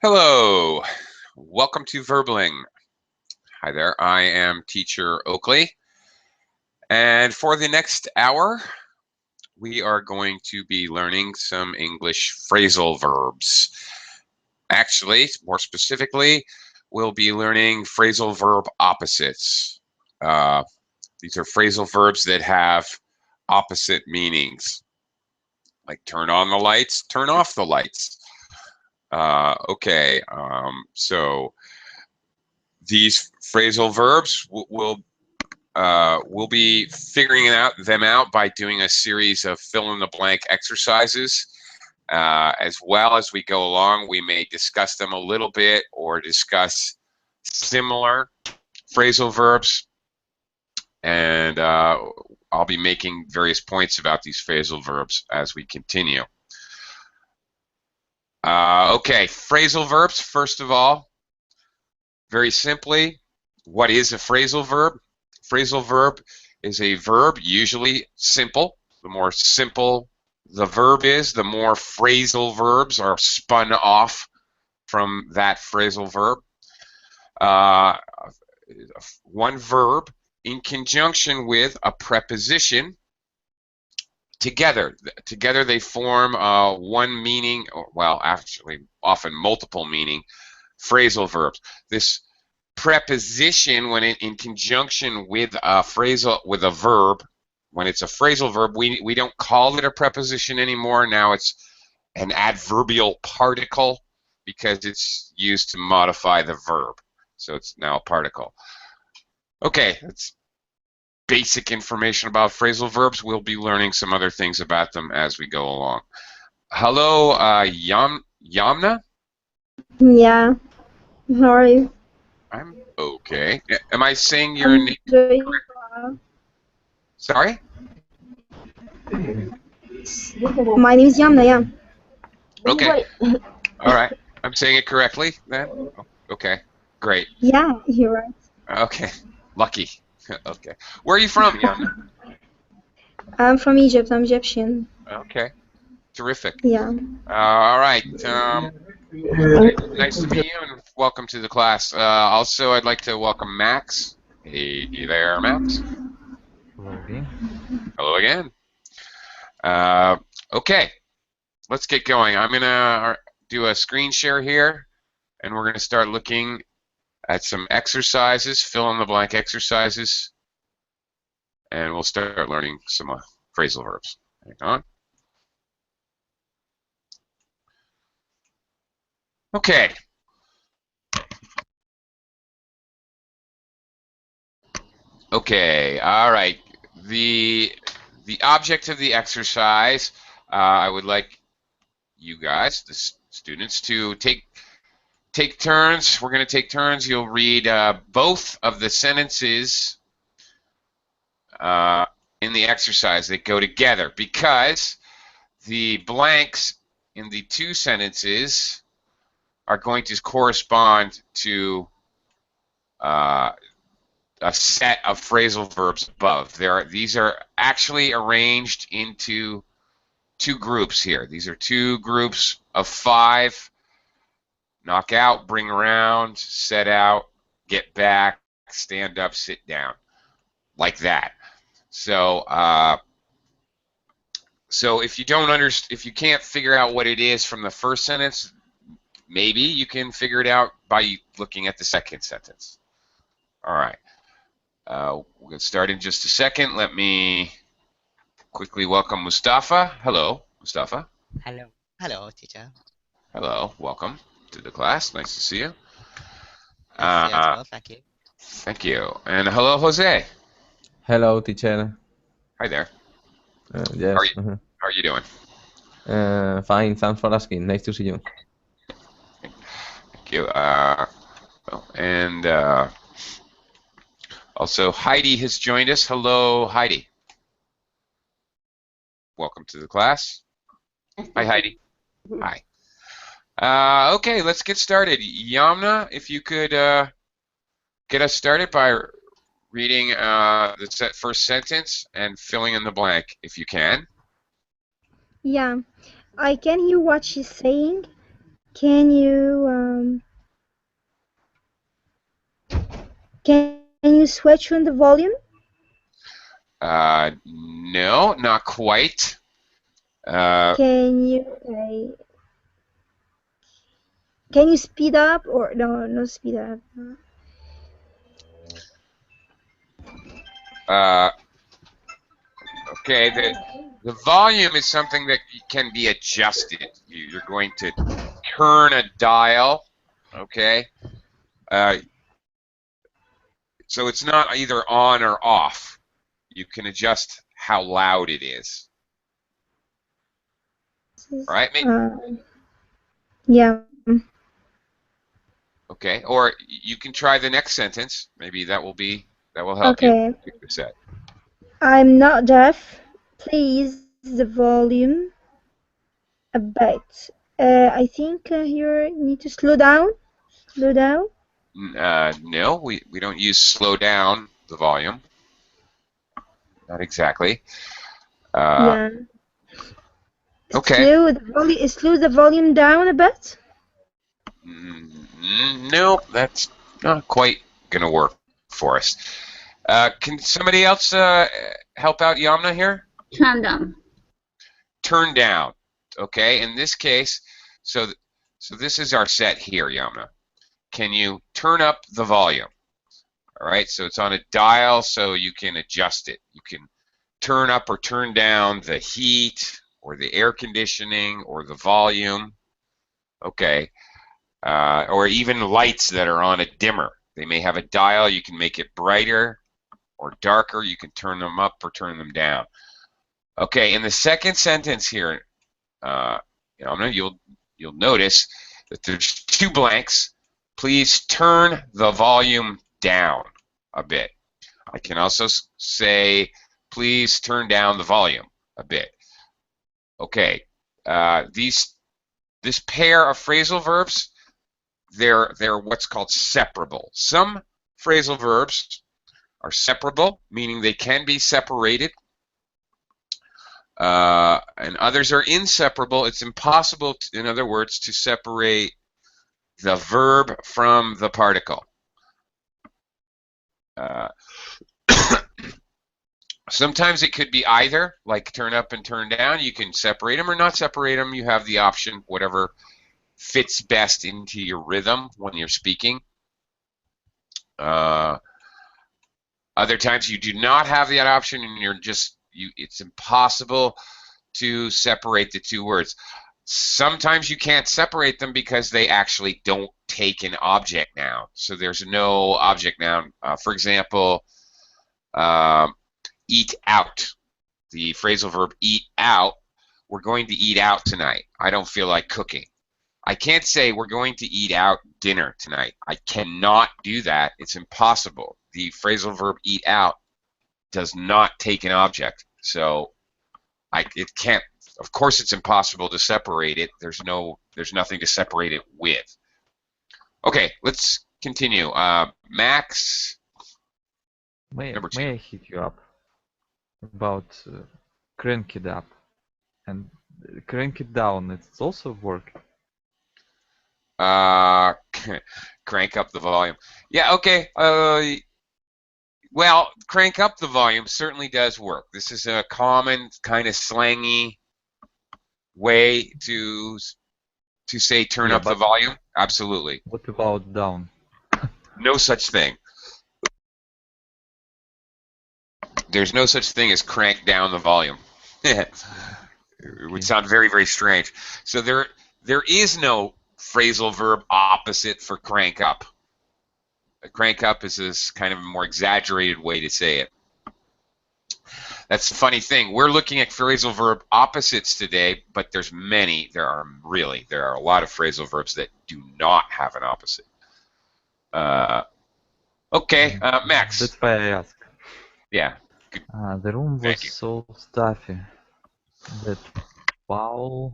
Hello, welcome to Verbling. Hi there, I am teacher Oakley, and for the next hour, we are going to be learning some English phrasal verbs. Actually, more specifically, we'll be learning phrasal verb opposites. These are phrasal verbs that have opposite meanings, like turn on the lights, turn off the lights. So these phrasal verbs we'll be figuring them out by doing a series of fill-in-the-blank exercises. As well as we go along, we may discuss them a little bit or discuss similar phrasal verbs. And I'll be making various points about these phrasal verbs as we continue. Okay, phrasal verbs, first of all. Very simply, what is a phrasal verb? Phrasal verb is a verb, usually simple. The more simple the verb is, the more phrasal verbs are spun off from that phrasal verb. One verb in conjunction with a preposition. Together they form one meaning, well, actually, often multiple meaning phrasal verbs. This preposition, when in conjunction with a verb, when it's a phrasal verb, we don't call it a preposition anymore. Now it's an adverbial particle because it's used to modify the verb. So it's now a particle. Okay, that's basic information about phrasal verbs. We'll be learning some other things about them as we go along. Hello, Yamna? Yeah. How are you? I'm okay. Am I saying your name correctly? Sorry? My name is Yamna, yeah. Okay. All right. I'm saying it correctly then? Okay. Great. Yeah, you're right. Okay. Lucky. Okay. Where are you from, Yamna? I'm from Egypt. I'm Egyptian. Okay. Terrific. Yeah. All right. Nice to meet you and welcome to the class. Also, I'd like to welcome Max. Hey there, Max. Hello again. Okay. Let's get going. I'm going to do a screen share here, and we're going to start looking at some exercises, fill-in-the-blank exercises, and we'll start learning some phrasal verbs. Hang on. Okay. Okay. All right. The object of the exercise, I would like you guys, the students, to take turns. We're going to take turns. You'll read both of the sentences in the exercise that go together, because the blanks in the two sentences are going to correspond to a set of phrasal verbs above. These are actually arranged into two groups here. These are two groups of 5. Knock out, bring around, set out, get back, stand up, sit down, like that. So, if you can't figure out what it is from the first sentence, maybe you can figure it out by looking at the second sentence. All right. We're going to start in just a second. Let me quickly welcome Mustafa. Hello, Mustafa. Hello. Hello, teacher. Hello. Welcome to the class. Nice to see you. Nice to see you as well. Thank you. Thank you. And hello, Jose. Hello, teacher. Hi there. Yes. How are you doing? Fine. Thanks for asking. Nice to see you. Thank you. Also, Heidi has joined us. Hello, Heidi. Welcome to the class. Hi, Heidi. Hi. Okay, let's get started. Yamna, if you could get us started by reading the first sentence and filling in the blank, if you can. Yeah. I can hear what she's saying. Can you switch on the volume? No, not quite. Can you speed up or no speed up? Okay, the volume is something that can be adjusted. You're going to turn a dial, okay? So it's not either on or off. You can adjust how loud it is. Right? Yeah. Okay, or you can try the next sentence. Maybe that will help Okay. you pick this up. I'm not deaf. Please the volume a bit. I think you need to slow down. Slow down. No, we don't use slow down the volume. Not exactly. Yeah. Okay. Slow the volume down a bit. No, that's not quite gonna work for us. Can somebody else help out Yamna here? Turn down. Turn down. Okay, in this case, so this is our set here, Yamna. Can you turn up the volume? All right, so it's on a dial, so you can adjust it. You can turn up or turn down the heat or the air conditioning or the volume. Okay, or even lights that are on a dimmer. They may have a dial. You can make it brighter or darker. You can turn them up or turn them down. Okay, in the second sentence here, you'll notice that there's two blanks. Please turn the volume down a bit. I can also say, please turn down the volume a bit. Okay, this pair of phrasal verbs, they're what's called separable. Some phrasal verbs are separable, meaning they can be separated. And others are inseparable. It's impossible, in other words, to separate the verb from the particle. Sometimes it could be either, like turn up and turn down. You can separate them or not separate them. You have the option, whatever fits best into your rhythm when you're speaking. Other times you do not have that option, and it's impossible to separate the two words. Sometimes you can't separate them because they actually don't take an object noun. So there's no object noun. For example, eat out. The phrasal verb eat out. We're going to eat out tonight. I don't feel like cooking. I can't say we're going to eat out dinner tonight. I cannot do that. It's impossible. The phrasal verb eat out does not take an object. So it can't. Of course, it's impossible to separate it. There's nothing to separate it with. Okay, let's continue. Max. May Number two. I hit you up about crank it up and crank it down? It's also work. Crank up the volume. Yeah, okay. Well, crank up the volume certainly does work. This is a common kind of slangy way to say turn up the volume. Absolutely. What about down? No such thing. There's no such thing as crank down the volume. It would sound very, very strange. So there is no phrasal verb opposite for crank up. Crank up is this kind of more exaggerated way to say it. That's the funny thing. We're looking at phrasal verb opposites today, but there's many. There are a lot of phrasal verbs that do not have an opposite. Okay, Max. That's why I ask. Yeah. The room was so stuffy that Paul.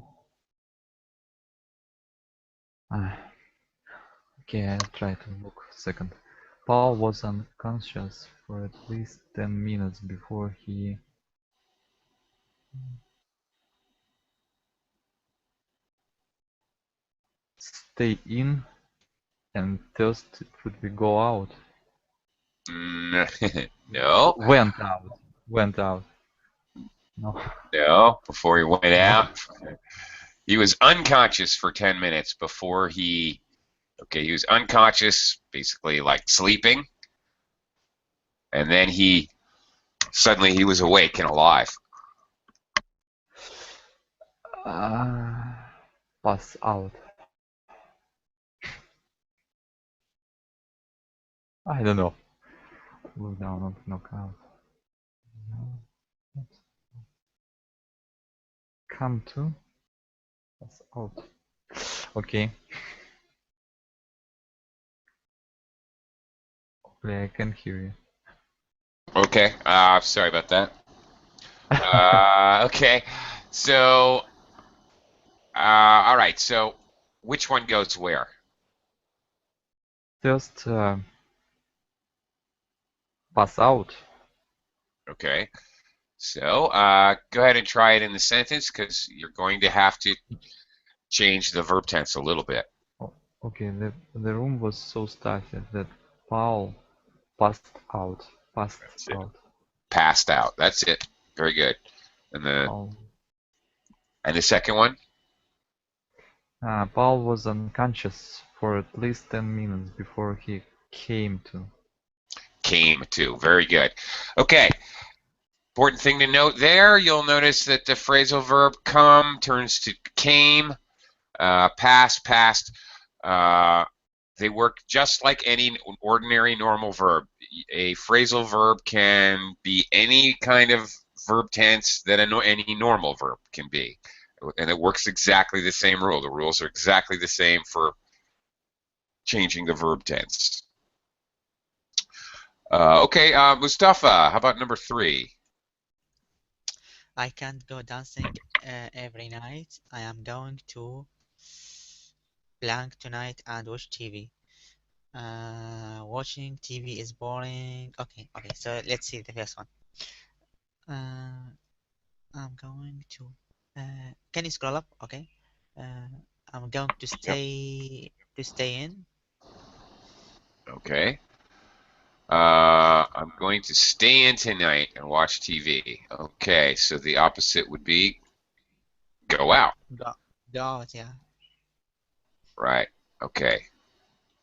Okay, I'll try to look a second. Paul was unconscious for at least 10 minutes before he stay in, and thirst it would be go out. No. Went out. Went out. No. No. Before he went out, he was unconscious for 10 minutes before he. Okay, he was unconscious, basically like sleeping, and then suddenly he was awake and alive. Pass out. I don't know. Look down, not knock out. No. Come to. Pass out. Okay. Hopefully I can hear you. Okay, sorry about that. Okay, so, all right, so which one goes where? Just pass out. Okay, so go ahead and try it in the sentence because you're going to have to change the verb tense a little bit. Okay, the room was so stuffy that Paul passed out. Passed That's it. out. Passed out. That's it. Very good. And the second one? Paul was unconscious for at least 10 minutes before he came to. Came to. Very good. Okay. Important thing to note there, you'll notice that the phrasal verb come turns to came, past, past. They work just like any ordinary normal verb. A phrasal verb can be any kind of verb tense that any normal verb can be. And it works exactly the same rule. The rules are exactly the same for changing the verb tense. Okay, Mustafa, how about number 3? I can't go dancing every night. I am going to blank tonight and watch TV. Watching TV is boring. Okay, so let's see the first one. I'm going to. Can you scroll up? Okay. I'm going to stay in. Okay. I'm going to stay in tonight and watch TV. Okay, so the opposite would be go out. Go out, yeah. Right. Okay.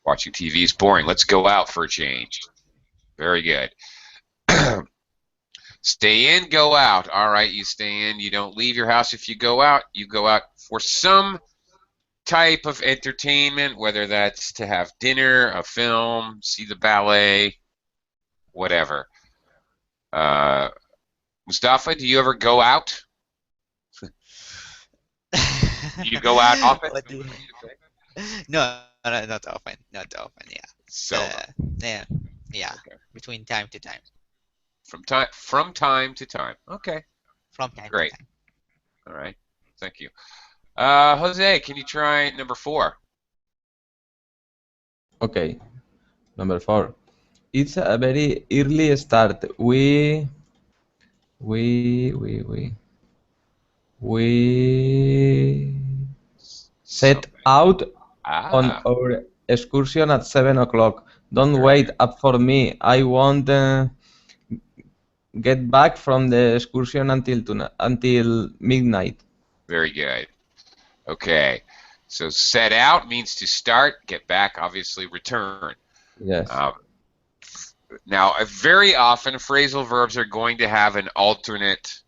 Watching TV is boring. Let's go out for a change. Very good. Stay in, go out. All right, you stay in. You don't leave your house. If you go out for some type of entertainment, whether that's to have dinner, a film, see the ballet, whatever. Mustafa, do you ever go out? Do you go out often? What do you... No, not often. Not often. Yeah. So. Yeah. Okay. Between time to time. From time to time. Okay. From time Great. to time. All right. Thank you. Jose, can you try number 4? Okay. Number 4. It's a very early start. We set out on our excursion at 7 o'clock. Don't wait up for me. I won't get back from the excursion until midnight. Very good. Okay. So set out means to start, get back, obviously return. Yes. Now, very often phrasal verbs are going to have an alternate,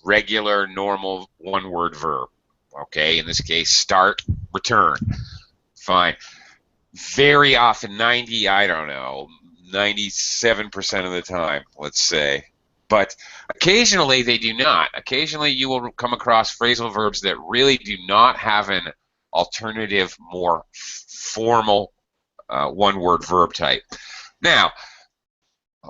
regular, normal one-word verb. Okay, in this case, start, return. Fine. Very often, 97% of the time, let's say. But occasionally they do not. Occasionally you will come across phrasal verbs that really do not have an alternative, more formal one-word verb type. Now,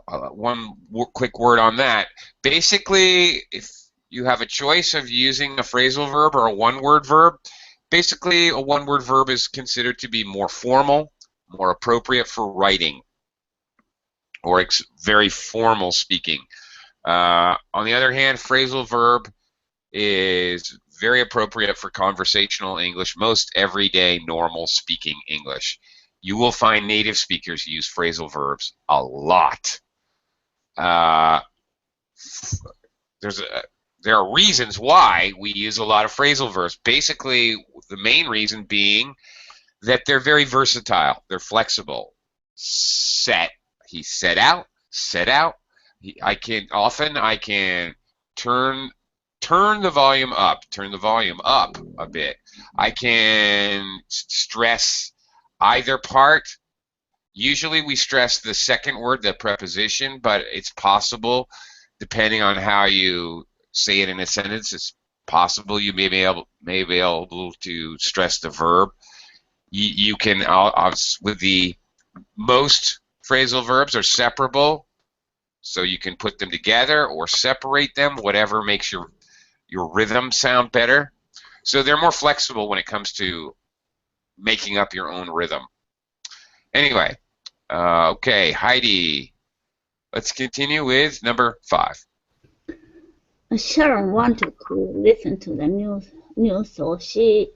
one quick word on that. Basically, if you have a choice of using a phrasal verb or a one-word verb, basically a one-word verb is considered to be more formal, more appropriate for writing, or very formal speaking. On the other hand, phrasal verb is very appropriate for conversational English, most everyday normal speaking English. You will find native speakers use phrasal verbs a lot. There are reasons why we use a lot of phrasal verbs. Basically, the main reason being that they're very versatile. They're flexible. Set. He set out. Set out. I can turn the volume up. Turn the volume up a bit. I can stress either part. Usually we stress the second word, the preposition, but it's possible, depending on how you say it in a sentence, it's possible you may be able to stress the verb. You can, with the most phrasal verbs are separable, so you can put them together or separate them, whatever makes your rhythm sound better. So they're more flexible when it comes to making up your own rhythm. Anyway, okay, Heidi, let's continue with number 5. Sharon wanted to listen to the news, so she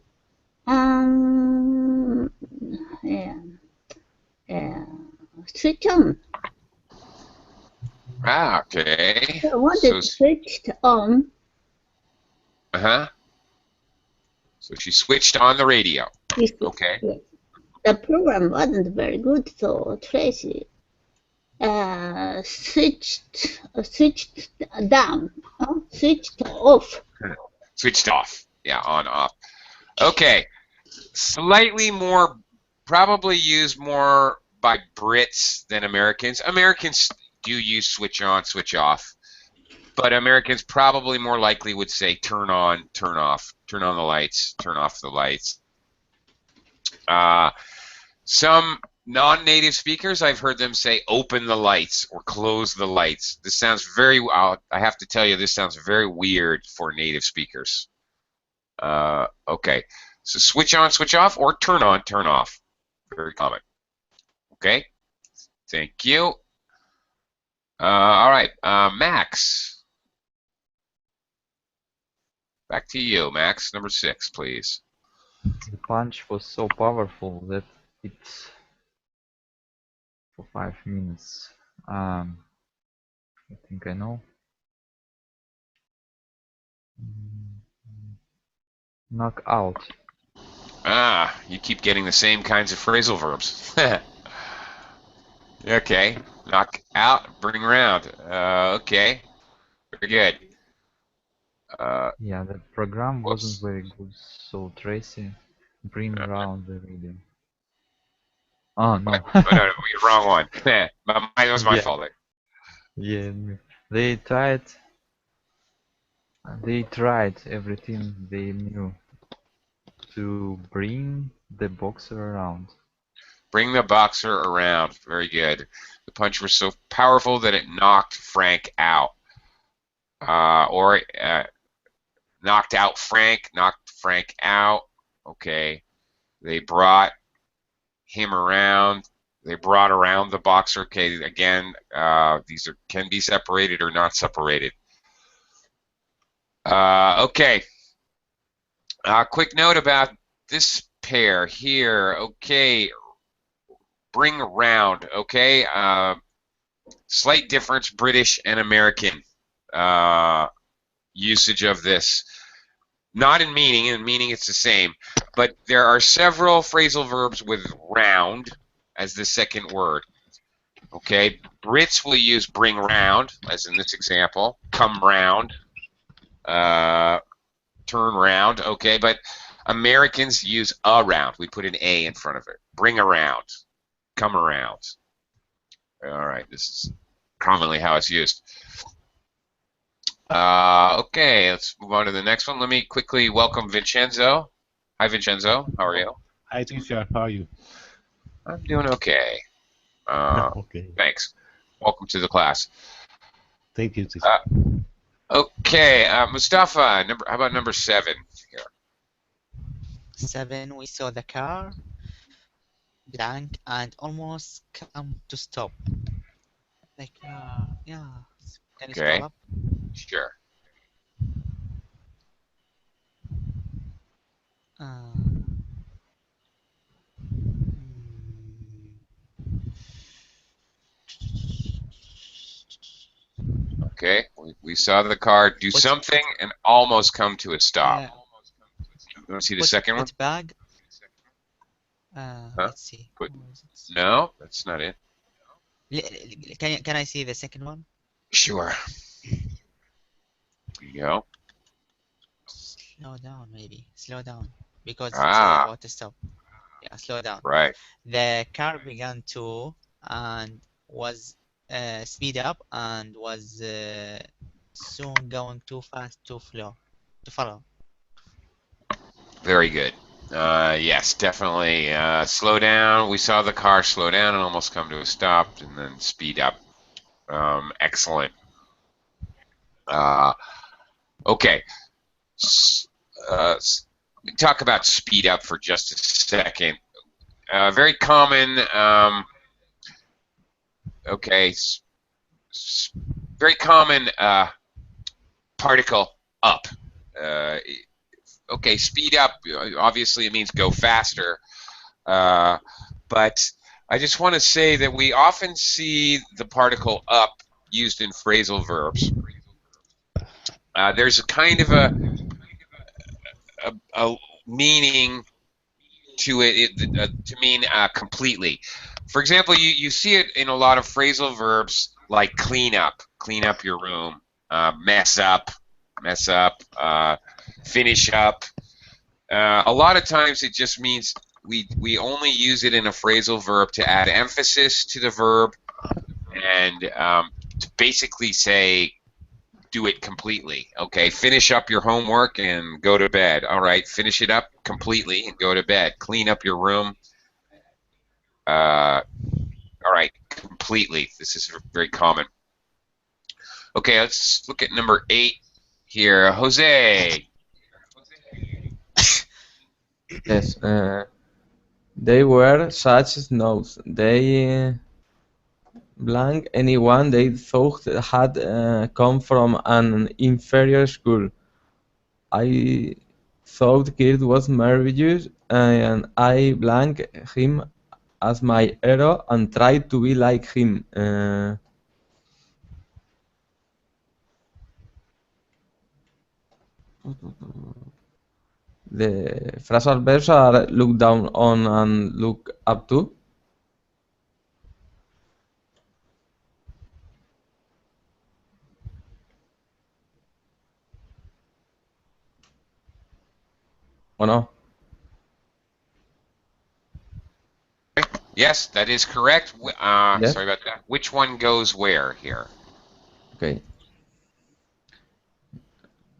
switch on. Okay. I wanted switched on. So she switched on the radio. Yes, okay. Yes. The program wasn't very good, so Tracy switched down, switched off. Switched off. Yeah, on, off. Okay. Slightly more, probably used more by Brits than Americans. Americans do use switch on, switch off. But Americans probably more likely would say turn on, turn off, turn on the lights, turn off the lights. Some non-native speakers, I've heard them say open the lights or close the lights. This sounds very, I have to tell you, this sounds very weird for native speakers. Okay, so switch on, switch off, or turn on, turn off. Very common. Okay, thank you. All right, Max. Back to you, Max. Number 6, please. The punch was so powerful that it's for 5 minutes. I think I know. Knock out. You keep getting the same kinds of phrasal verbs. Okay, knock out, bring around. Okay, very good. Yeah, the program wasn't very good, so Tracy, bring around the radio. Oh, no. No, wrong one. That was my fault. Yeah, they tried everything they knew to bring the boxer around. Bring the boxer around. Very good. The punch was so powerful that it knocked Frank out. Knocked out Frank, knocked Frank out. Okay. They brought him around. They brought around the boxer. Okay, again, these can be separated or not separated. Okay. Quick note about this pair here. Okay. Bring around. Okay. Slight difference, British and American usage of this. Not in meaning. In meaning, it's the same. But there are several phrasal verbs with round as the second word. Okay. Brits will use bring round, as in this example. Come round. Turn round. Okay. But Americans use around. We put an A in front of it. Bring around. Come around. All right. This is commonly how it's used. Okay, let's move on to the next one. Let me quickly welcome Vincenzo. Hi, Vincenzo. How are you? Hi, teacher. How are you? I'm doing okay. Okay. Thanks. Welcome to the class. Thank you, teacher. Okay, Mustafa. How about number 7 here? 7, we saw the car blank and almost come to stop. Like, yeah. Can you scroll up? Sure. Uh, Okay, we saw the car do put something and almost come to a stop. You want to see the second one? put bag. Huh? Let's see. Put, Where is it? no, that's not it. Can I see the second one? Sure. Here you go. Slow down, maybe. Slow down. Because it's Ah, about to stop. Yeah, slow down. right. The car began to and was speed up and was soon going too fast to follow. Very good. Yes, definitely. Slow down. We saw the car slow down and almost come to a stop, and then speed up. Excellent. Okay. We talk about speed up for just a second. Very common. Okay. Very common particle up. Okay, speed up. Obviously, it means go faster. But I just want to say that we often see the particle up used in phrasal verbs. There's a kind of a meaning to it, to mean completely. For example, you see it in a lot of phrasal verbs like clean up your room, mess up, finish up. A lot of times it just means we only use it in a phrasal verb to add emphasis to the verb and to basically say do it completely. Okay, finish up your homework and go to bed. All right, finish it up completely and go to bed. Clean up your room. All right, completely. This is very common. Okay, let's look at number 8 here. Jose. Yes. They were such snows. They blank anyone they thought had come from an inferior school. I thought Kurt was marvelous, and I blank him as my hero and tried to be like him. The phrasal verbs are look down on and look up to. ¿O no? Yes, that is correct. Yes. Sorry about that. Which one goes where here? Okay.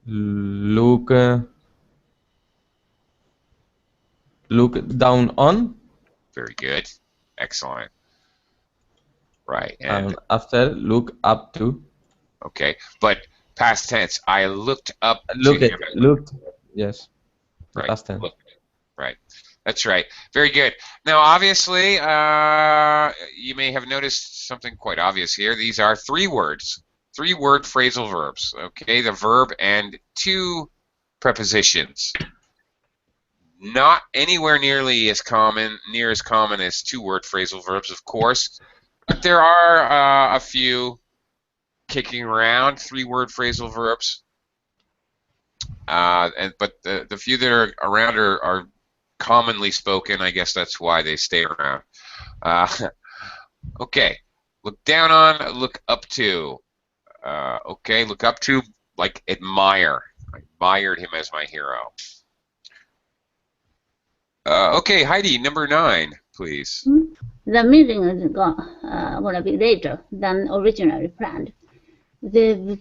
Look down on. Very good. Excellent. Right. And after look up to. Okay, but past tense. I looked up Look to it. him. Looked. Yes. Right. Past tense. Looked. Right. That's right. Very good. Now, obviously, you may have noticed something quite obvious here. These are 3 words, 3-word phrasal verbs. Okay, the verb and 2 prepositions. Not anywhere nearly as common, as 2-word phrasal verbs, of course, but there are a few kicking around 3-word phrasal verbs. But the few that are around are commonly spoken. I guess that's why they stay around. Okay, look down on, look up to. Okay, look up to, like admire. I admired him as my hero. Okay, Heidi, number 9, please. The meeting is gonna be later than originally planned. They've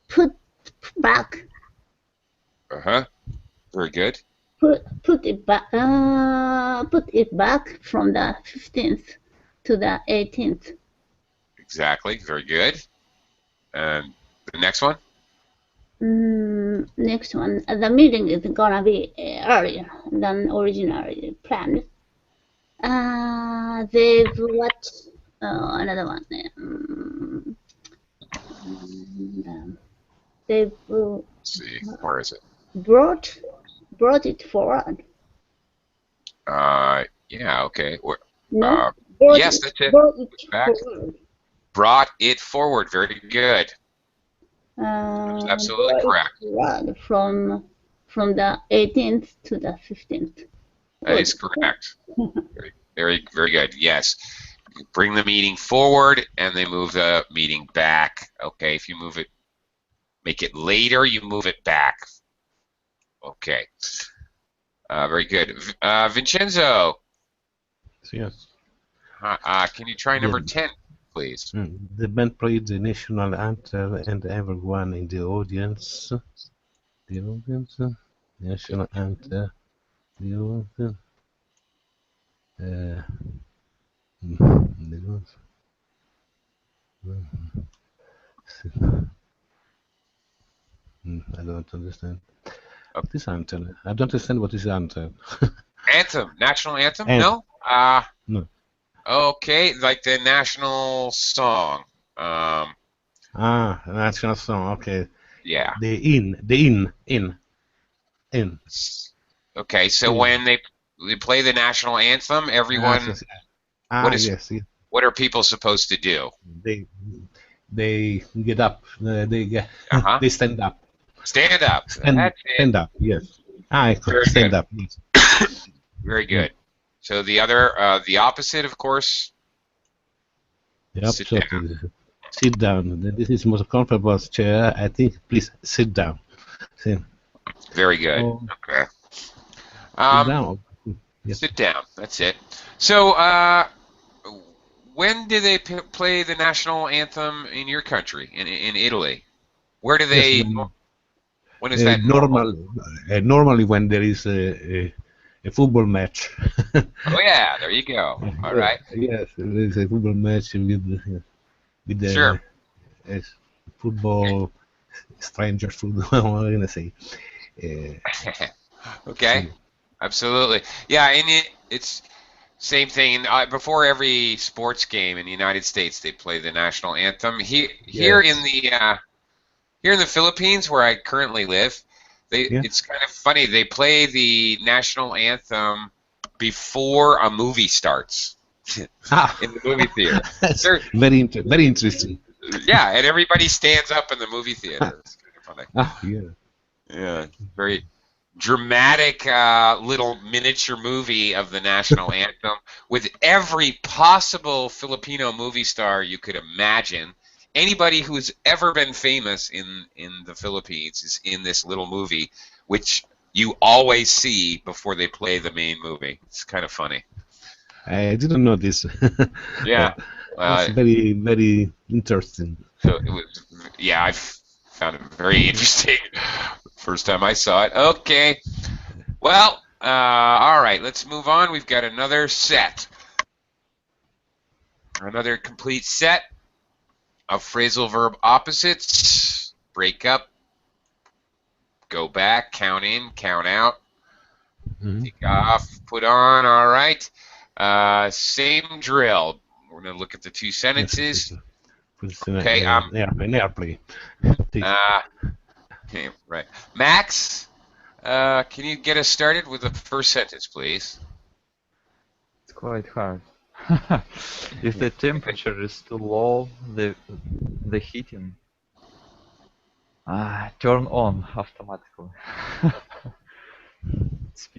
put back. Very good. Put it back from the 15th to the 18th. Exactly. Very good. And the next one? Next one. The meeting is gonna be earlier than originally planned. They've watched another one. They Let's see, where is it? brought it forward. Yeah, okay. No, Yes, that's it. brought it Back. forward. Brought it forward. Very good. Absolutely Brought correct. it forward from the 18th to the 15th. That is correct. Very, very good. Yes. Bring the meeting forward, and they move the meeting back. Okay, if you move it, make it later, you move it back. Okay. Very good. Vincenzo, Yes. can you try number 10, please? The band played the national anthem, and everyone in the audience, national anthem, the audience, I don't understand. What is anthem? I don't understand what is anthem. Anthem, national anthem? Anthem. No? No. Okay, like the national song. National song. Okay. Yeah. The in. Okay, so when they play the national anthem, everyone. Yes. What are people supposed to do? They get up. They stand up. Stand up. Stand up. Yes. Stand up. Yes. Very good. So the other, the opposite, of course. Yep. Sit down. Sit down. This is most comfortable chair. I think. Please sit down. Sit. Very good. Okay. Sit down. Yes. Sit down. That's it. So, when do they play the national anthem in your country, in Italy? Where do they? Yes, when is that? Normally, when there is a football match. Oh yeah, there you go. All right. Yes, there is a football match with the sure. Football, stranger football. What am I gonna say? Okay. Absolutely. Yeah, and it's same thing. Before every sports game in the United States, they play the national anthem. Here in the Philippines, where I currently live, it's kind of funny. They play the national anthem before a movie starts in the movie theater. Very interesting. Yeah, and everybody stands up in the movie theater. It's kind of funny. Yeah, very dramatic little miniature movie of the national anthem with every possible Filipino movie star you could imagine. Anybody who's ever been famous in the Philippines is in this little movie, which you always see before they play the main movie. It's kind of funny. I didn't know this. Yeah. It's very, very interesting. So it was, yeah, I found it very interesting. First time I saw it. Okay. Well, all right, let's move on. We've got another set. Another complete set of phrasal verb opposites. Break up. Go back. Count in. Count out. Take off. Put on. All right. Same drill. We're going to look at the two sentences. Okay. Airplane. Okay, right. Max, can you get us started with the first sentence, please? It's quite hard. If the temperature is too low, the heating turn on automatically.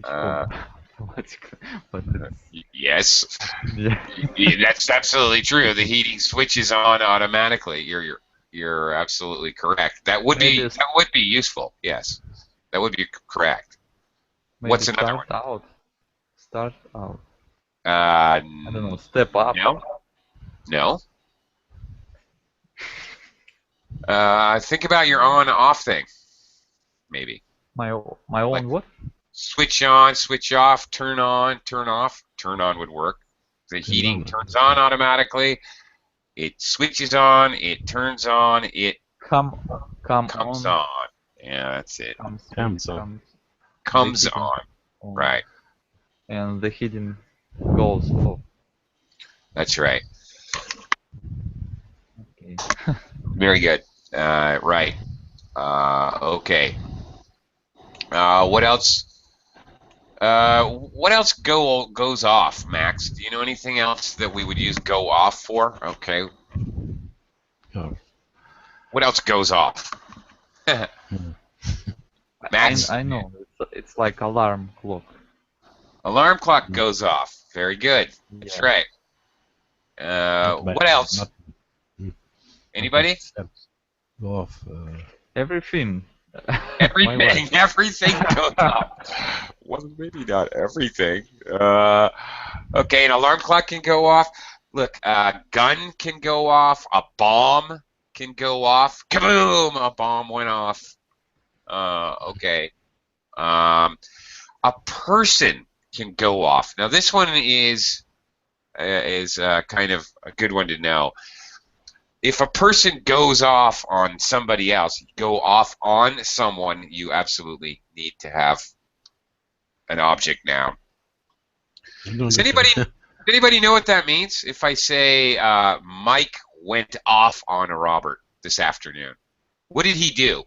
Automatically, but yes, yeah. That's absolutely true. The heating switches on automatically. You're absolutely correct. That would be useful. Yes, that would be correct. Maybe What's another one? Start out. I don't know. Step up. No. Think about your on-off thing. Maybe. My own what? Switch on, switch off, turn on, turn off. Turn on would work. The heating turns on automatically. It switches on, it turns on, it comes on. Yeah, that's it. Comes on. Comes on. Right. And the heating goes off. That's right. Okay. Very good. Right. Okay. What else? What else goes off, Max? Do you know anything else that we would use go off for? Okay. Oh. What else goes off? Max? I know. It's like alarm clock. Alarm clock goes off. Very good. That's Yeah. right. What else? Not Anybody? go off. Everything. My Everything. wife. Everything goes off. Well, maybe not everything. Okay, an alarm clock can go off. Look, a gun can go off. A bomb can go off. Kaboom! A bomb went off. Okay. A person can go off. Now this one is kind of a good one to know. If a person goes off on somebody else, go off on someone, you absolutely need to have an object noun. Does anybody know what that means? If I say Mike went off on Robert this afternoon, what did he do?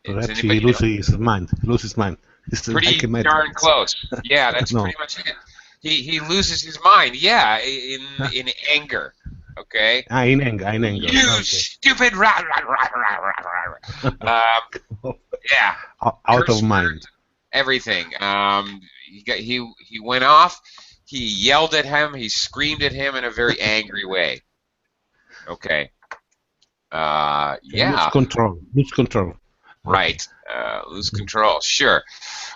Perhaps he loses his mind. Pretty darn close. Yeah, that's pretty much it. He loses his mind. Yeah, in anger. Okay. In anger. You okay. stupid yeah. Out of mind. Everything. He went off. He yelled at him. He screamed at him in a very angry way. Okay. Yeah. Lose control. Right. Lose control. Sure.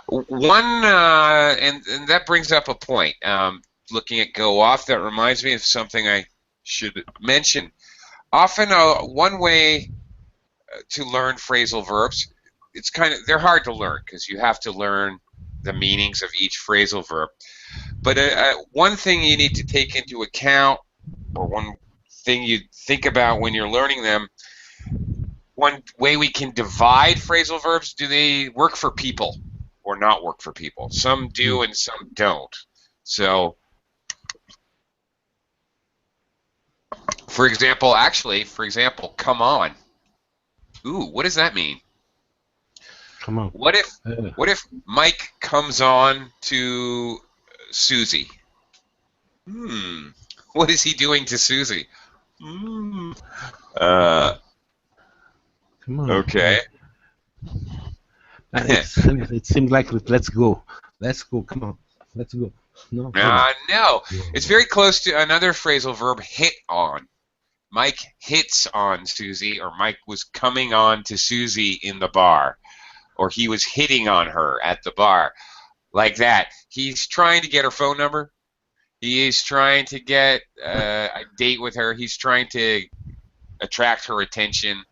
One and that brings up a point. Looking at go off, that reminds me of something I should mention. Often, one way to learn phrasal verbs, they're hard to learn because you have to learn the meanings of each phrasal verb. But one thing you need to take into account, or one thing you think about when you're learning them, one way we can divide phrasal verbs: do they work for people or not work for people? Some do and some don't. So, for example, come on. Ooh, what does that mean? Come on. What if Mike comes on to Susie? What is he doing to Susie? Come on. Okay. It seems like let's go. Come on. Let's go. No. No. It's very close to another phrasal verb, hit on. Mike hits on Susie, or Mike was coming on to Susie in the bar, or he was hitting on her at the bar, like that. He's trying to get her phone number. He is trying to get a date with her. He's trying to attract her attention.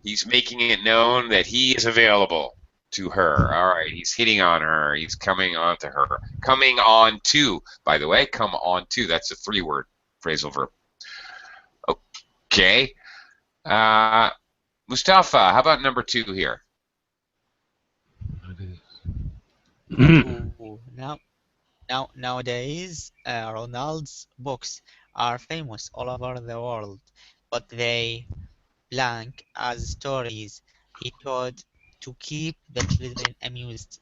He's making it known that he is available to her. All right, he's hitting on her. He's coming on to her. Coming on to, by the way, come on to. That's a 3-word phrasal verb. Okay. Mustafa, how about number 2 here? Nowadays, Ronald's books are famous all over the world, but they blank as stories he told to keep the children amused.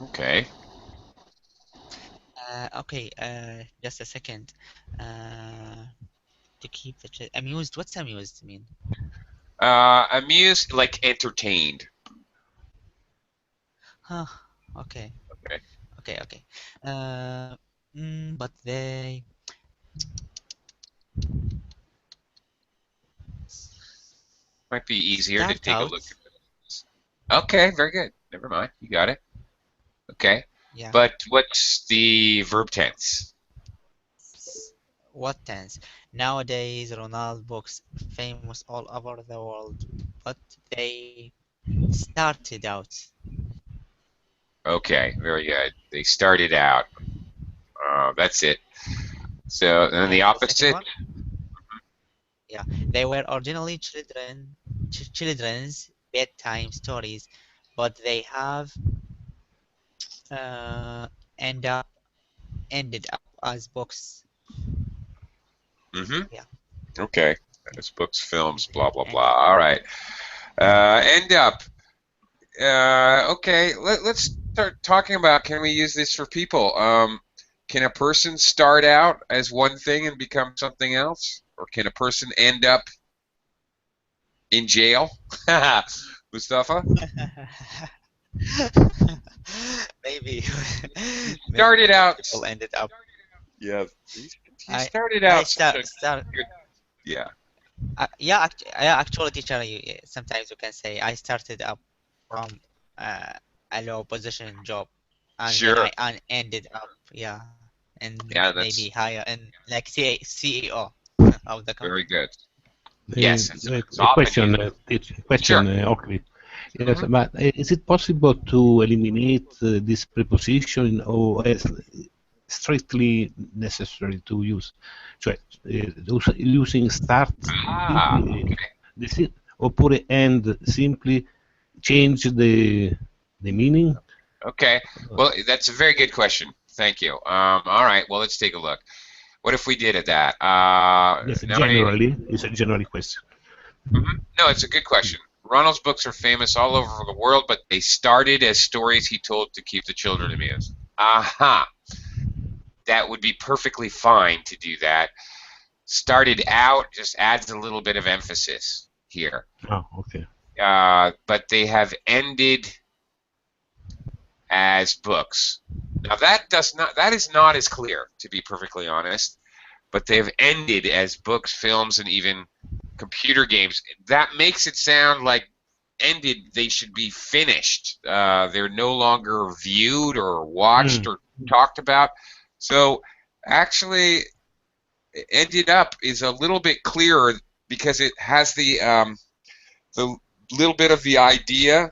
Okay. Okay, just a second. To keep the children amused. What's amused mean? Amused, like entertained. Huh. Okay. Okay. But they. Might be easier to take a look at this. Okay, very good. Never mind. You got it. Okay. Yeah. But what's the verb tense? What tense? Nowadays, Ronald books famous all over the world, but they started out. Okay, very good. They started out. That's it. So, and then the opposite? Yeah, they were originally children's bedtime stories, but they have ended up as books. Mm-hmm. Yeah. Okay. It's books, films, blah, blah, End blah. up. All right. End up. Okay. Let's start talking about, can we use this for people? Can a person start out as one thing and become something else? Or can a person end up in jail? Mustafa? Maybe. He Maybe started some out. people ended up. Yeah. He I started I out such a start. good. Yeah. Yeah, actually, teacher, sometimes you can say I started up from uh, a low position job, and then Sure. ended up, yeah, and Yeah, maybe that's higher and like CEO of the very company. good. Yes, it's A often question, used. question, Sure. Oakley. Yes, Hmm. but is it possible to eliminate this preposition, or is strictly necessary to use? Cioè, using start Ah, simply, okay. oppure end simply change the meaning? Okay. Well, that's a very good question. Thank you. All right. Well, let's take a look. What if we did it that? Yes, Now I need. generally, it's a general question. No, it's a good question. Ronald's books are famous all over the world, but they started as stories he told to keep the children amused. Aha. That would be perfectly fine to do that. Started out just adds a little bit of emphasis here. Oh, okay. But they have ended as books. Now that is not as clear, to be perfectly honest. But they have ended as books, films, and even computer games. That makes it sound like ended. They should be finished. They're no longer viewed or watched Mm. or talked about. So actually, ended up is a little bit clearer because it has the little bit of the idea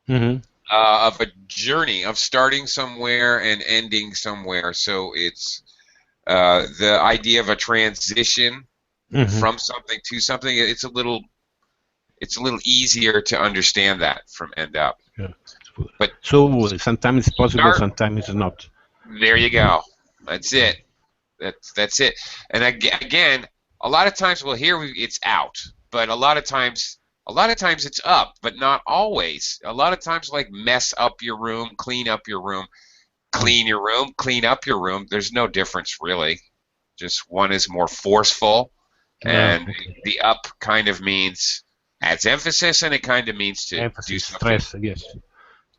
Mhm. of a journey of starting somewhere and ending somewhere. So it's the idea of a transition Mhm. from something to something. It's a little easier to understand that from end up. Yeah. But So sometimes it's possible, start. sometimes it's not. There you go. That's it. That's it. And again, a lot of times we'll hear it's out, but a lot of times it's up, but not always. A lot of times, like mess up your room, clean up your room, clean your room, clean up your room. There's no difference really. Just one is more forceful, Ah, and okay. the up kind of means adds emphasis, and it kind of means to do Emphasis, something stress, yes.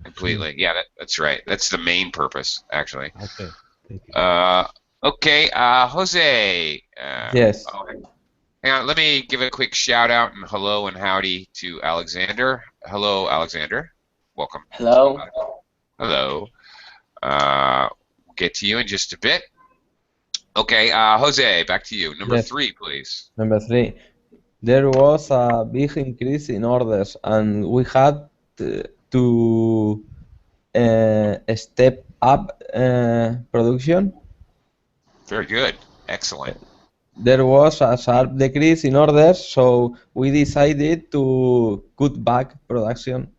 completely. Yeah, that's right. That's the main purpose, actually. Okay, thank you. Okay, Jose. Yes. Oh, hang on, let me give a quick shout out and hello and howdy to Alexander. Hello, Alexander. Welcome. Hello. Hello. We'll get to you in just a bit. Okay, Jose, back to you. Number Yes. 3, please. Number 3. There was a big increase in orders, and we had to step up production. Very good. Excellent. There was a sharp decrease in orders, so we decided to cut back production.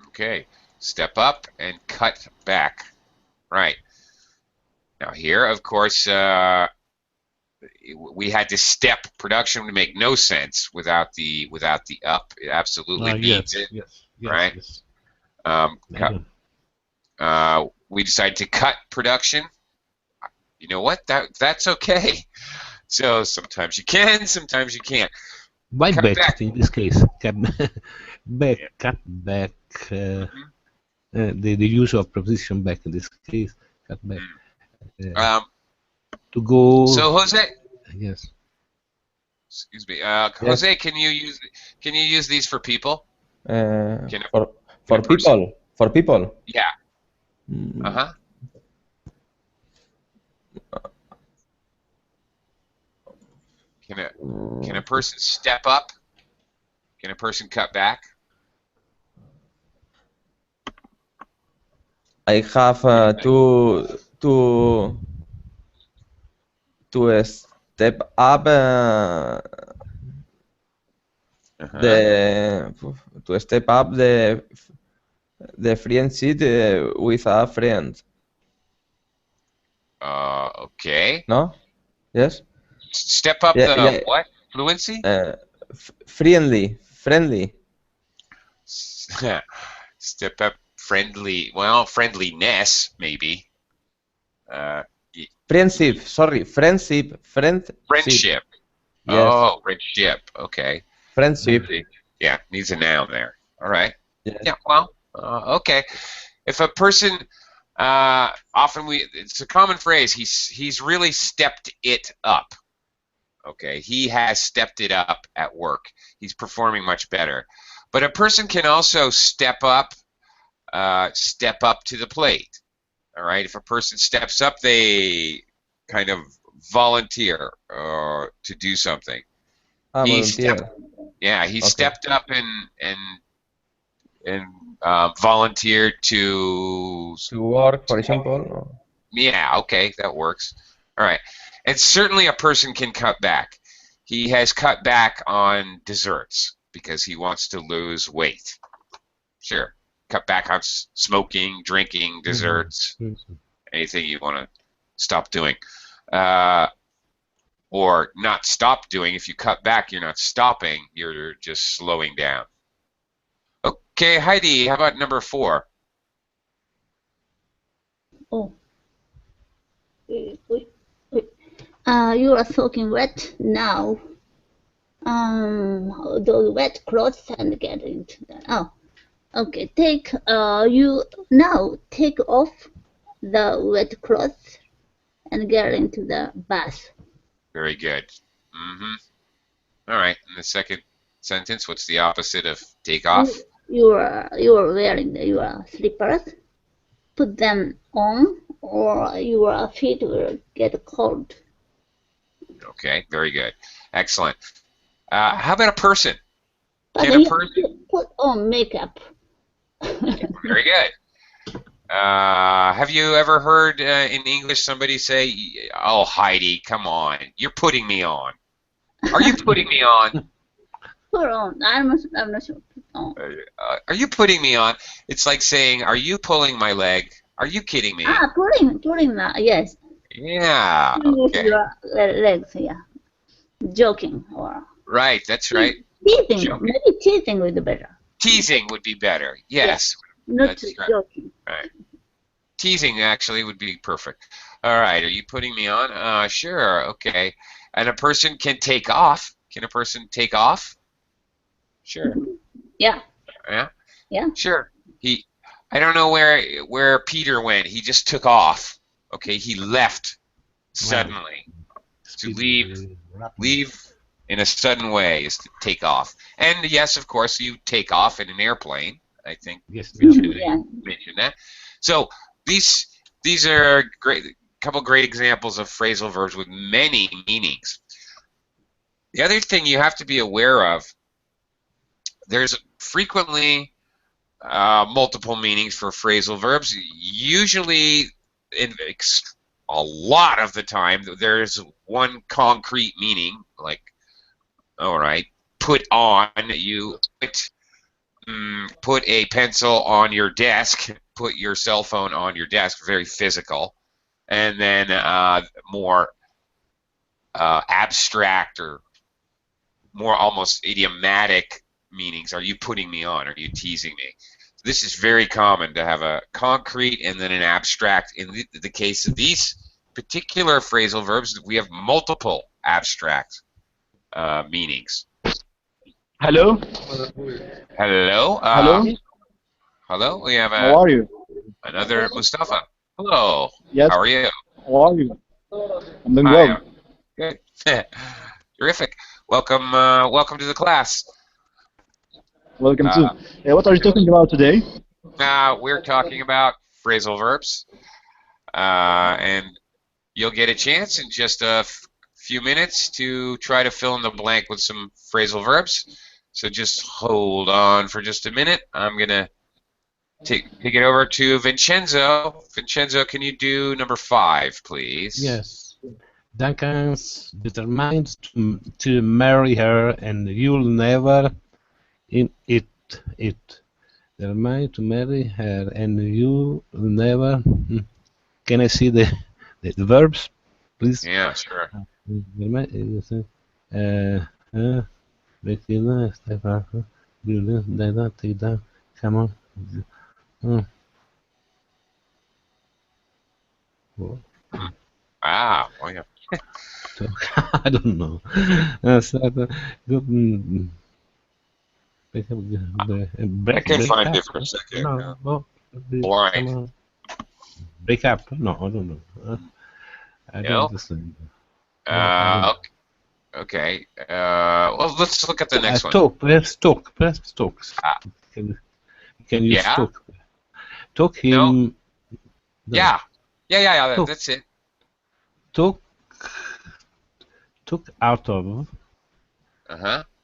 Okay. Step up and cut back. Right. Now here, of course, we had to step. Production would make no sense without the up. It absolutely needs it. Yes, right? yes. We decided to cut production. You know what? That's okay. So sometimes you can, sometimes you can't. Why Cut back, back. in this case? Cut back. The use of preposition back in this case. Cut back. To go. So Jose. Yes. Excuse me. Jose, can you use these for people? For people. For people. Yeah. Uh-huh. Can a person step up? Can a person cut back? I have to step up to step up the friendship with a friend. Okay. No? Yes. Step up Yeah, the yeah. what? Fluency? Friendly. Step up friendly. Well, friendliness maybe. Friendship. Sorry, friendship. Friendship. Yes. Oh, friendship. Okay. Friendship. Yeah, needs a noun there. All right. Yes. Yeah. Well. Okay. If a person, it's a common phrase. He's really stepped it up. Okay. He has stepped it up at work. He's performing much better. But a person can also step up to the plate. All right. If a person steps up, they kind of volunteer to do something. He volunteer. he stepped up and volunteered to work, for example. Yeah, okay, that works. All right. And certainly a person can cut back. He has cut back on desserts because he wants to lose weight. Sure. Cut back on smoking, drinking, desserts, anything you want to stop doing. Or not stop doing. If you cut back, you're not stopping, you're just slowing down. Okay, Heidi, how about number 4? Oh. You are soaking wet now. Those wet clothes and get into that. Oh, okay. Take off the wet clothes and get into the bath. Very good. All right. And the second sentence, what's the opposite of take off? You are wearing your slippers. Put them on, or your feet will get cold. Okay, very good. Excellent. How about a person? But you put on makeup. Very good. Have you ever heard in English somebody say, "Oh, Heidi, come on, you're putting me on"? Are you putting me on? Put on. I'm not sure. Put on. Are you putting me on? It's like saying, "Are you pulling my leg? Are you kidding me?" Pulling that. Yes. Yeah. Okay. Your legs. Yeah. Joking or. Right. That's right. Teasing. Joking. Maybe teasing would be better. Teasing would be better. Yes. Not that's joking. Right. Teasing actually would be perfect. All right. Are you putting me on? Sure. Okay. And a person can take off. Can a person take off? Sure. Yeah. Yeah. Yeah. Sure. I don't know where Peter went. He just took off. Okay. He left suddenly. To leave in a sudden way is to take off. And yes, of course, you take off in an airplane. I think yes, we should mention that. So these are couple great examples of phrasal verbs with many meanings. The other thing you have to be aware of, there's frequently multiple meanings for phrasal verbs. Usually, a lot of the time, there's one concrete meaning, like, all right, put on, you put a pencil on your desk, put your cell phone on your desk, very physical. And then more abstract or more almost idiomatic meanings. Are you putting me on? Are you teasing me? This is very common to have a concrete and then an abstract. In the case of these particular phrasal verbs, we have multiple abstract meanings. Hello? Hello? Hello? Hello? We have How are you? Another Mustafa. Hello. Yes. How are you? How are you? I'm doing well. Good. Terrific. Welcome to the class. Welcome too. What are you talking about today? We're talking about phrasal verbs. And you'll get a chance in just a few minutes to try to fill in the blank with some phrasal verbs. So just hold on for just a minute. I'm going to take it over to Vincenzo. Vincenzo, can you do number 5, please? Yes. Duncan's determined to marry her, and you'll never determined to marry her, and you'll never. Can I see the verbs, please? Yeah, sure. Come on. Ah, well, yeah. I don't know. I can Break find up. it for a second. No, no. Come Blind. on. Break up. No, I don't know. I don't No. understand. No, I don't. Okay. Well, let's look at the next one. Talk. Perhaps talk. Perhaps talk. Ah, Can you yeah. talk? Talk No. him. No. Yeah. Yeah. Talk. That's it. Took out of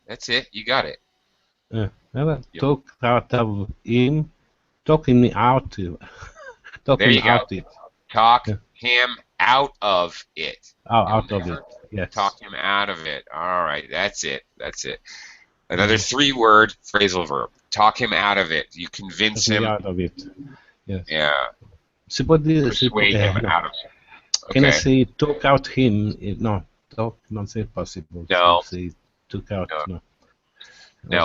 That's it. You got it. Yep. took out of him, took him out took There him you go. out it Talk him out of it. You'll out of it. never Yes. talk him out of it. All right. That's it. Another 3-word phrasal verb. Talk him out of it. You convince Took him him. out of it. Yes. Yeah. Persuade him out of it. Okay. Can I say took out him? No, talk not say possible. No. So say took out. No.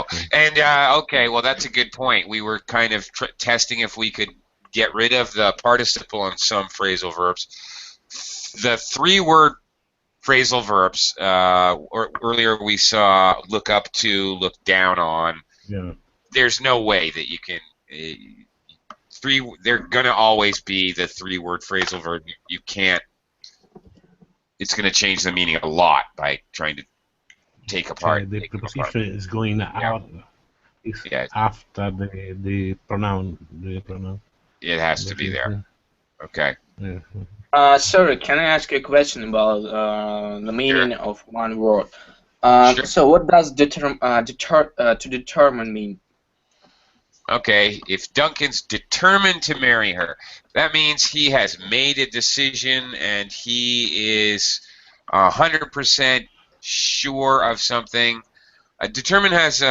Okay. And okay, well that's a good point. We were kind of testing if we could get rid of the participle on some phrasal verbs. The 3-word phrasal verbs, or earlier we saw look up to, look down on. Yeah. There's no way that you can. They're gonna always be the 3-word phrasal verb. You can't. It's gonna change the meaning a lot by trying to take apart. The preposition is going out. Is after the pronoun. It has to be there. Okay. Yeah. Sorry, can I ask you a question about the meaning of one word? Sure. So, what does to determine mean? Okay, if Duncan's determined to marry her, that means he has made a decision and he is 100% sure of something. Determined has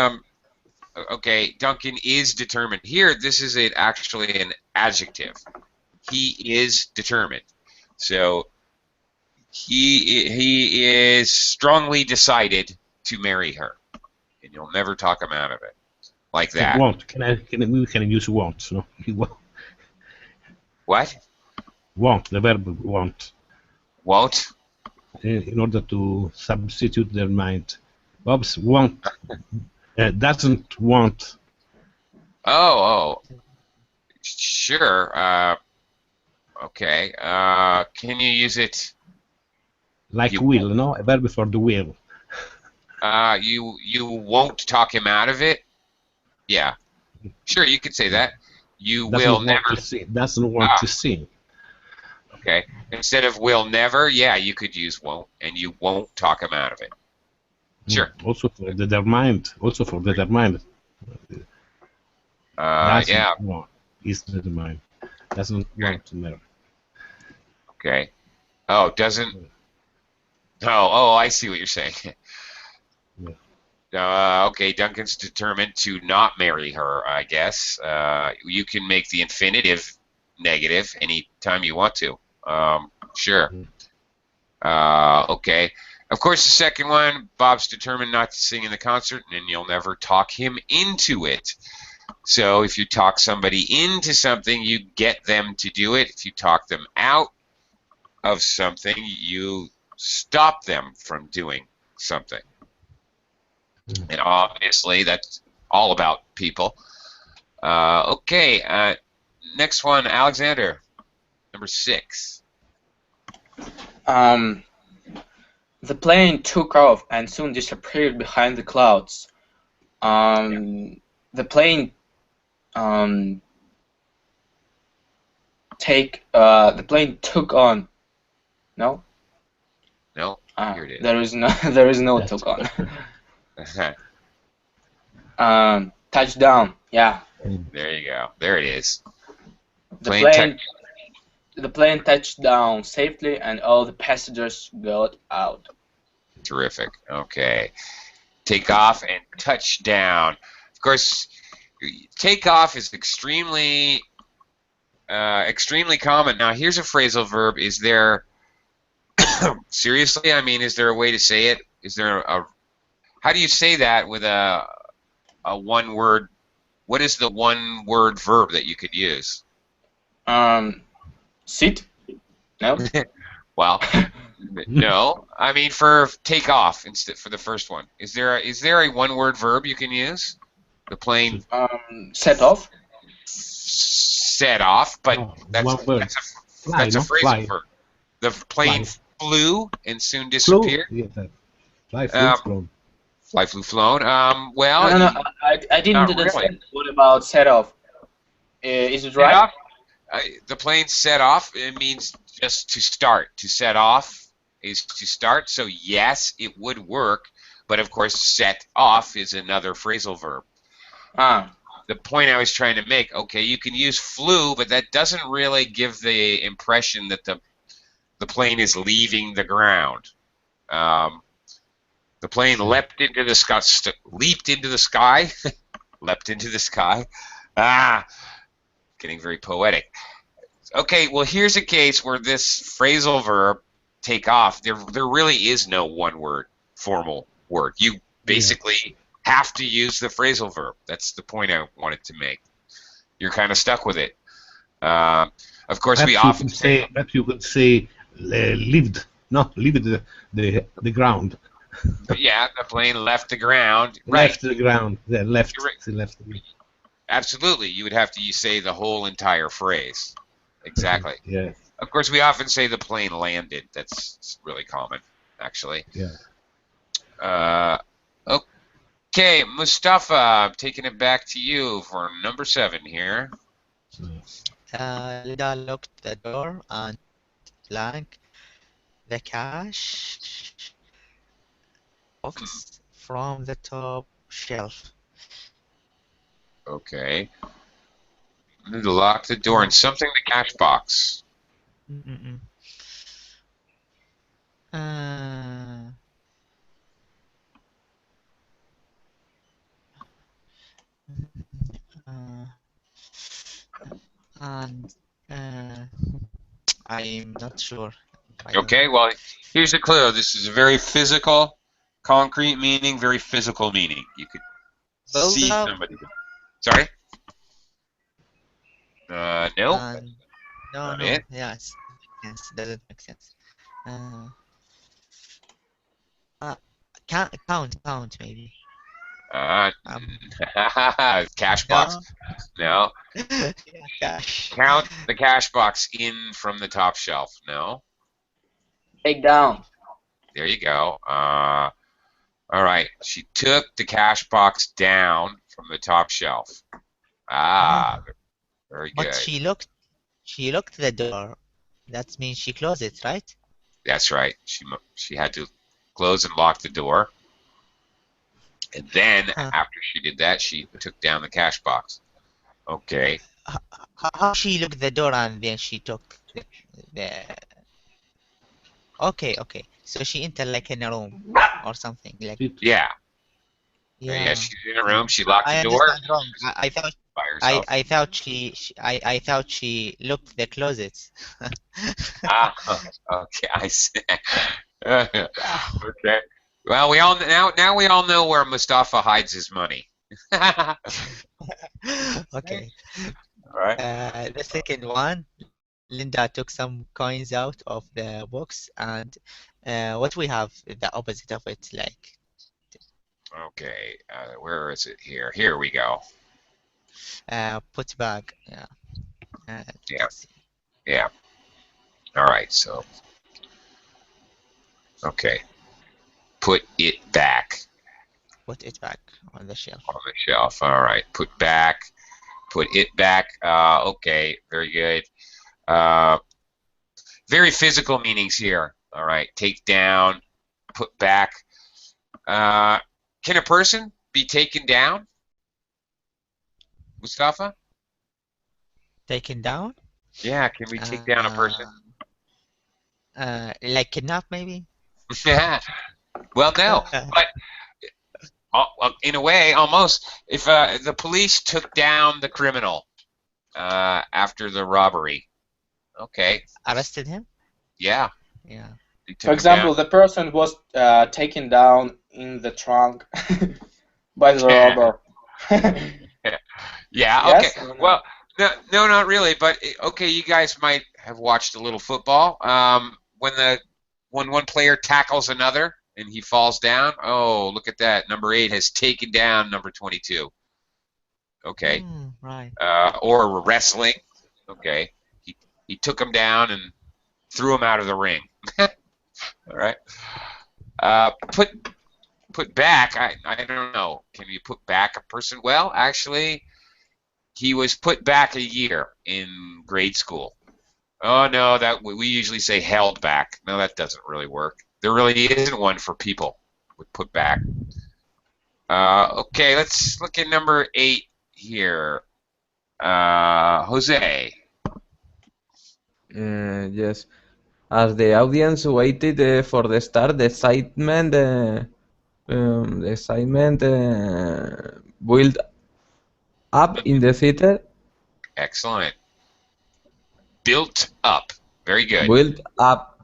okay, Duncan is determined. Here, this is actually an adjective. He is determined. So he is strongly decided to marry her, and you'll never talk him out of it like that. Want? We can use want? No. What? Want, the verb want. Won't? In order to substitute their mind. Bob's want doesn't want. Oh, sure. Okay. Can you use it? Like will, no? A verb for the will. You won't talk him out of it? Yeah. Sure, you could say that. You will never. Doesn't want to see. Okay. Instead of will never, yeah, you could use won't, and you won't talk him out of it. Sure. Also for determined. Yeah. Want. Is determined. Doesn't want to never. Okay. Oh, doesn't. Oh, I see what you're saying. Okay, Duncan's determined to not marry her, I guess. You can make the infinitive negative anytime you want to. Sure. Okay. Of course, the second one, Bob's determined not to sing in the concert, and you'll never talk him into it. So if you talk somebody into something, you get them to do it. If you talk them out of something, you stop them from doing something. And obviously, that's all about people. Okay, next one, Alexander, number 6. The plane took off and soon disappeared behind the clouds. The plane took on. No. No. Here it is. There is no took on. Touchdown. Yeah. There you go. There it is. The plane touched down safely, and all the passengers got out. Terrific. Okay. Take off and touch down. Of course, take off is extremely common. Now, here's a phrasal verb. Is there Seriously, I mean, is there a way to say it? Is there how do you say that with a one word? What is the one word verb that you could use? Sit? No? Well, no. I mean, for take off instead for the first one. Is there a one word verb you can use? The plain Set off? set off, but No, one word. Fly, that's a no? phrasal Fly. verb. The plane Fly. flew and soon Flew? disappeared. Yeah, that. Fly, flew, flown. Fly, flew, flown. Well, No, I didn't not understand. really. What about set off? Is it Set right? off. The plane set off. It means just to start. To set off is to start. So yes, it would work. But of course, set off is another phrasal verb. The point I was trying to make, okay, you can use flew, but that doesn't really give the impression that the plane is leaving the ground. The plane leapt into the sky, leaped into the sky, leapt into the sky. Getting very poetic. Okay, well, here's a case where this phrasal verb, take off, there really is no one word, formal word. You basically have to use the phrasal verb. That's the point I wanted to make. You're kind of stuck with it. Of course, Perhaps we often say... Perhaps you could say lived, not lived the ground. Yeah, the plane left the ground. Left the ground. Yeah, left. Right. Left. Absolutely, you would have to say the whole entire phrase. Exactly. Yeah. Of course, we often say the plane landed. That's really common, actually. Yeah. Okay, Mustafa, I'm taking it back to you for number 7 here. Linda locked the door and blank the cash box from the top shelf. Okay. Lock the door and something the cash box. And I'm not sure. Okay, well, here's a clue. This is a very physical, concrete meaning, very physical meaning. You could see somebody. Sorry? No. No. It? Yes, doesn't make sense. Count maybe. Cash box. No. Yeah, cash. Count the cash box in from the top shelf. No. Take down. There you go. All right. She took the cash box down from the top shelf. Very good. But she locked the door. That means she closed it, right? That's right. She had to close and lock the door. And then after she did that, she took down the cash box. Okay. How she locked the door and then she took the... Okay. So she entered like in a room or something like. Yeah. She's in a room. She locked the door. I understand wrong. I thought she locked the closet. Okay. I see. Okay. Well, we all know where Mustafa hides his money. Okay. All right. The second one, Linda took some coins out of the box, and what we have the opposite of it, like. Okay. Where is it here? Here we go. Put back. Yeah. Yeah. All right. So. Okay. Put it back. Put it back on the shelf. On the shelf. All right. Put back. Put it back. Okay. Very good. Very physical meanings here. All right. Take down. Put back. Can a person be taken down? Mustafa? Taken down? Yeah. Can we take down a person? Like kidnap, maybe? Yeah. Well, no. But in a way, almost. If the police took down the criminal after the robbery, okay. Arrested him? Yeah. Yeah. For example, the person was taken down in the trunk by the robber. Yeah. Okay. Yes? No. Well, no, not really. But okay, you guys might have watched a little football. When one player tackles another and he falls down. Oh, look at that! Number 8 has taken down number 22. Okay. Right. Or wrestling. Okay. He took him down and threw him out of the ring. All right. Put back. I don't know. Can you put back a person? Well, actually, he was put back a year in grade school. Oh no, that we usually say held back. No, that doesn't really work. There really isn't one for people with put back. Okay, let's look at number 8 here. Jose. Yes. As the audience waited for the start, the excitement built up in the theater. Excellent. Built up. Very good. Built up.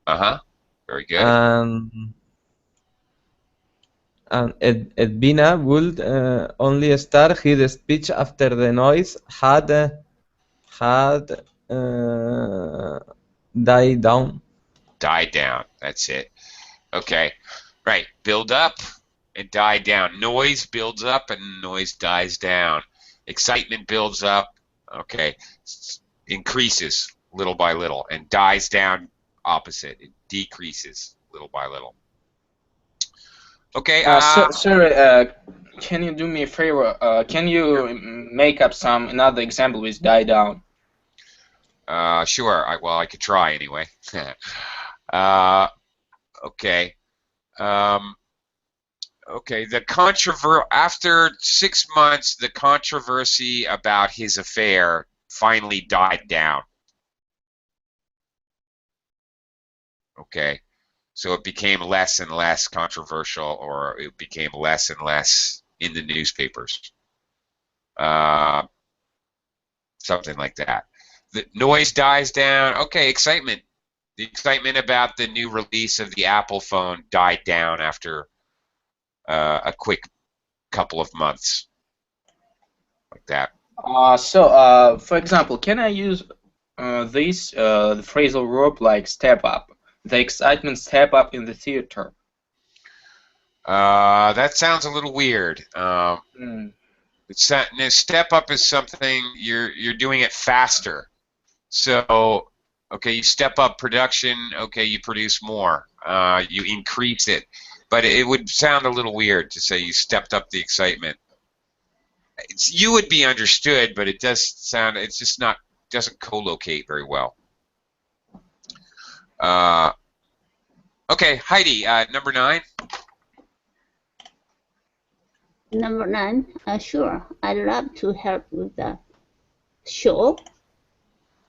Very good. And Edwina would only start his speech after the noise had died down. Died down. That's it. Okay. Right. Build up and die down. Noise builds up and noise dies down. Excitement builds up. Okay. Increases little by little and dies down opposite. It decreases little by little. Okay. Sorry, can you do me a favor? Can you make up another example with die down? Sure. I could try anyway. Okay. Okay. After 6 months, the controversy about his affair finally died down. Okay. So it became less and less controversial, or it became less and less in the newspapers. Something like that. The noise dies down. Okay, excitement. The excitement about the new release of the Apple phone died down after a quick couple of months. Like that. For example, can I use the phrasal verb like step up? The excitement step up in the theater. That sounds a little weird. Step up is something you're doing it faster. So, okay, you step up production. Okay, you produce more. You increase it, but it would sound a little weird to say you stepped up the excitement. You would be understood, but it does sound. It's just not. Doesn't co-locate very well. Okay, Heidi, number 9. Number 9, sure, I'd love to help with the show.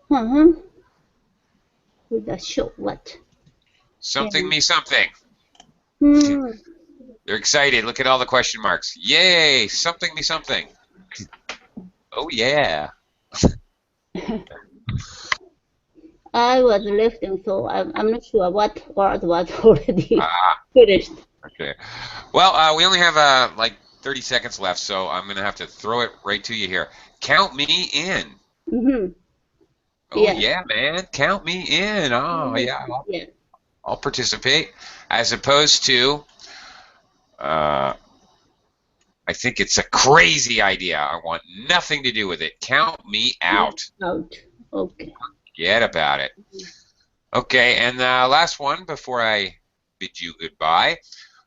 With the show, what? Something me something. Hmm. They're excited. Look at all the question marks. Yay! Something me something. Oh yeah. I was lifting, so I'm not sure what word was already finished. Okay. Well, we only have like 30 seconds left, so I'm going to have to throw it right to you here. Count me in. Mm-hmm. Oh, yeah, man. Count me in. Oh, yeah. I'll participate. As opposed to, I think it's a crazy idea. I want nothing to do with it. Count me out. Out. Okay. Forget about it. Okay, and last one before I bid you goodbye.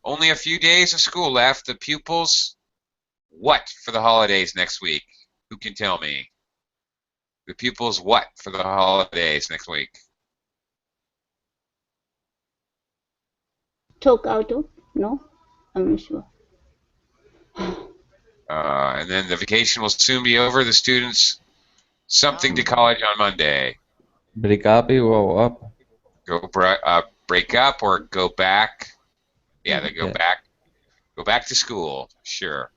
Only a few days of school left. The pupils, what for the holidays next week? Who can tell me? The pupils, what for the holidays next week? Talk out of? No? I'm not sure. And then the vacation will soon be over. The students, something to college on Monday. Break up or go up? Break up or go back. Yeah, they go back. Go back to school. Sure.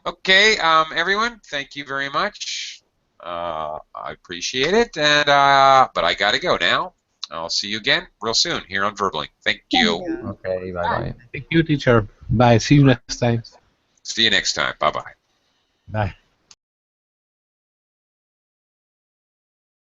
Okay, everyone. Thank you very much. I appreciate it. And but I got to go now. I'll see you again real soon here on Verbling. Thank you. Okay, bye-bye. Thank you, teacher. Bye. See you next time. See you next time. Bye-bye. Bye.